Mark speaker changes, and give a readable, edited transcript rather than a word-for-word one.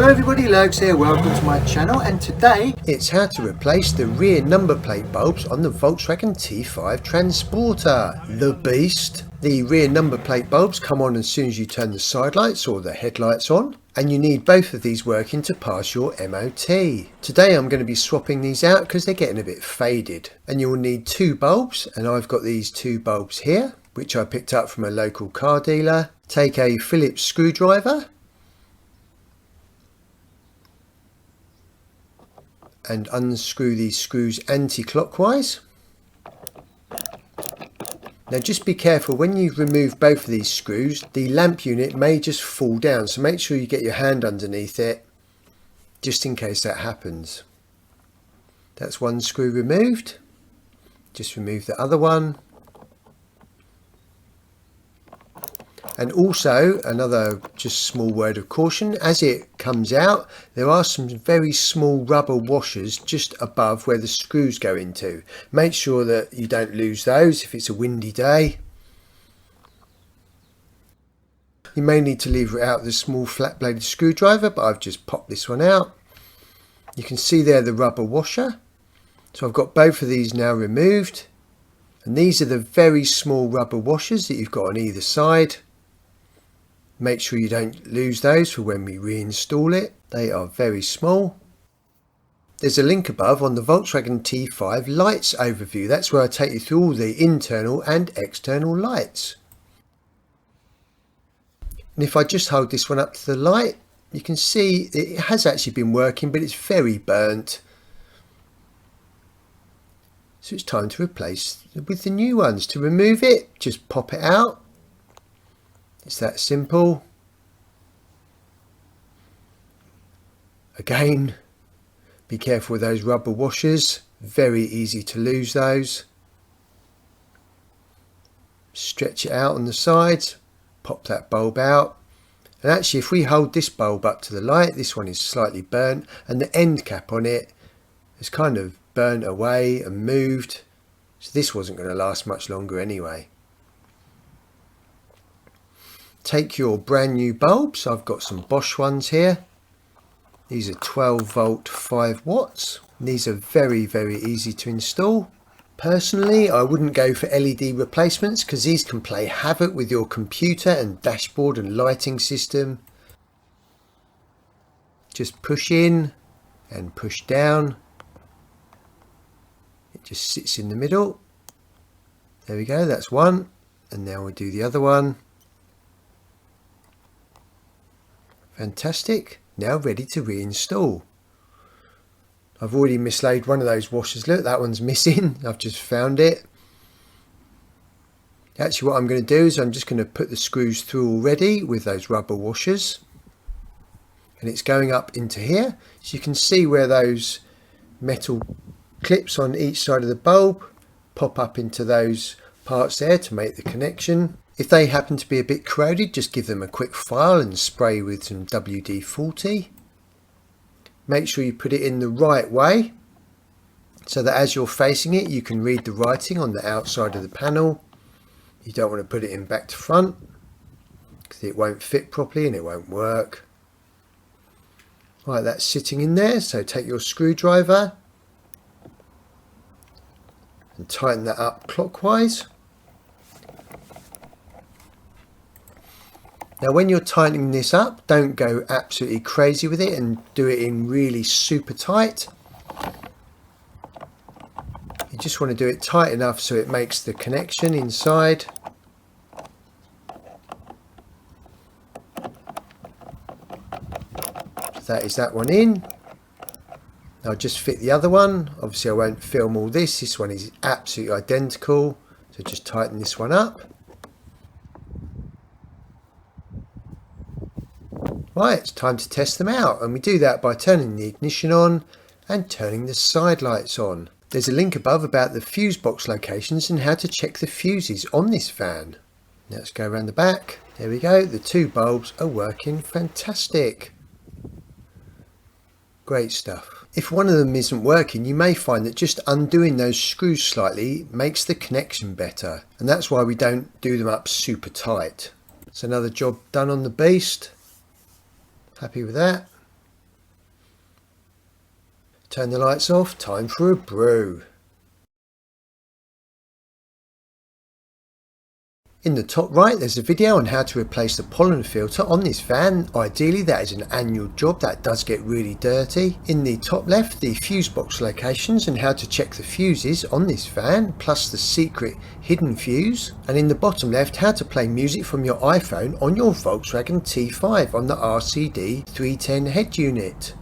Speaker 1: Hello everybody, Lurgs here, welcome to my channel, and today it's how to replace the rear number plate bulbs on the Volkswagen T5 Transporter, the beast. The rear number plate bulbs come on as soon as you turn the side lights or the headlights on, and you need both of these working to pass your MOT. Today I'm going to be swapping these out because they're getting a bit faded, and you will need two bulbs, and I've got these two bulbs here which I picked up from a local car dealer. Take a Phillips screwdriver and unscrew these screws anti-clockwise. Now just be careful when you remove both of these screws, the lamp unit may just fall down, so make sure you get your hand underneath it just in case that happens. That's one screw removed. Just remove the other one. And also another just small word of caution, as it comes out there are some very small rubber washers just above where the screws go into. Make sure that you don't lose those if it's a windy day. You may need to lever out the small flat bladed screwdriver, but I've just popped this one out. You can see there the rubber washer. So I've got both of these now removed, and these are the very small rubber washers that you've got on either side. Make sure you don't lose those for when we reinstall it. They are very small. There's a link above on the Volkswagen T5 lights overview. That's where I take you through all the internal and external lights. And if I just hold this one up to the light, you can see it has actually been working, but it's very burnt. So it's time to replace with the new ones. To remove it, just pop it out. It's that simple. Again, be careful with those rubber washers. Very easy to lose those. Stretch it out on the sides. Pop that bulb out. And actually, if we hold this bulb up to the light, this one is slightly burnt, and the end cap on it is kind of burnt away and moved. So this wasn't going to last much longer anyway. Take your brand new bulbs. I've got some Bosch ones here. These are 12 volt 5 watts. These are very easy to install. Personally, I wouldn't go for LED replacements because these can play havoc with your computer and dashboard and lighting system. Just push in and push down. It just sits in the middle. There we go, that's one. And now we'll do the other one. Fantastic. Now ready to reinstall. I've already mislaid one of those washers. Look, that one's missing. I've just found it. Actually, what I'm going to do is I'm just going to put the screws through already with those rubber washers. And it's going up into here. So you can see where those metal clips on each side of the bulb pop up into those parts there to make the connection. If they happen to be a bit corroded, just give them a quick file and spray with some WD-40. Make sure you put it in the right way so that as you're facing it you can read the writing on the outside of the panel. You don't want to put it in back to front because it won't fit properly and it won't work. Right, that's sitting in there, so take your screwdriver and tighten that up clockwise. Now when you're tightening this up, don't go absolutely crazy with it and do it in really super tight. You just want to do it tight enough so it makes the connection inside. That is that one in. I'll just fit the other one. Obviously I won't film all this. This one is absolutely identical. So just tighten this one up. Right, it's time to test them out, and we do that by turning the ignition on and turning the side lights on. There's a link above about the fuse box locations and how to check the fuses on this van. Let's go around the back. There we go, the two bulbs are working fantastic. Great stuff. If one of them isn't working, you may find that just undoing those screws slightly makes the connection better, and that's why we don't do them up super tight. So another job done on the beast. Happy with that. Turn the lights off, time for a brew. In the top right there's a video on how to replace the pollen filter on this van. Ideally that is an annual job, that does get really dirty. In the top left the fuse box locations and how to check the fuses on this van, plus the secret hidden fuse. And in the bottom left how to play music from your iPhone on your Volkswagen T5 on the RCD 310 head unit.